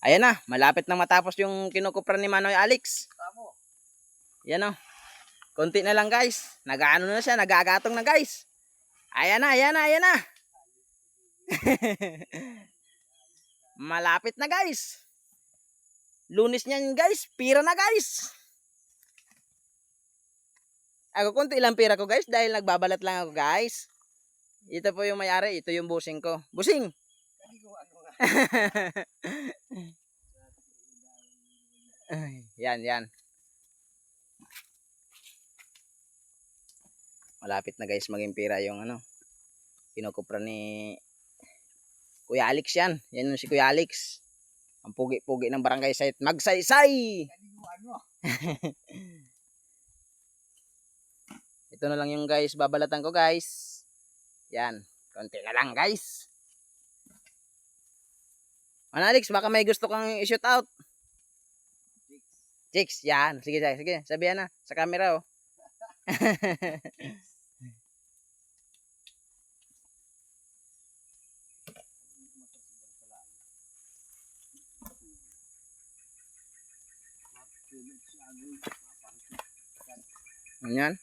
Ayan na, malapit na matapos yung kinukupra ni Manoy Alex. Yan o. Konti na lang guys. Nagaano na siya, nagagatong na guys. Ayan na, ayan na, ayan na. Malapit na guys. Lunes niyan guys, pira na guys. Ako konti lang pira ko guys dahil nagbabalat lang ako guys. Ito po yung may-ari, ito yung busing ko. Busing! Yan, yan. Malapit na guys maging pira yung ano. Kinukupra ni Kuya Alex yan. Yan yung si Kuya Alex. Ang pugi-pugi ng barangay site. Magsaysay! Ito na lang yung guys, babalatan ko guys. Yan. Konti na lang guys. Ano Alex, baka may gusto kang i-shoot out. Chicks, yan. Sige, sige. Sabihan na sa camera oh. Yan.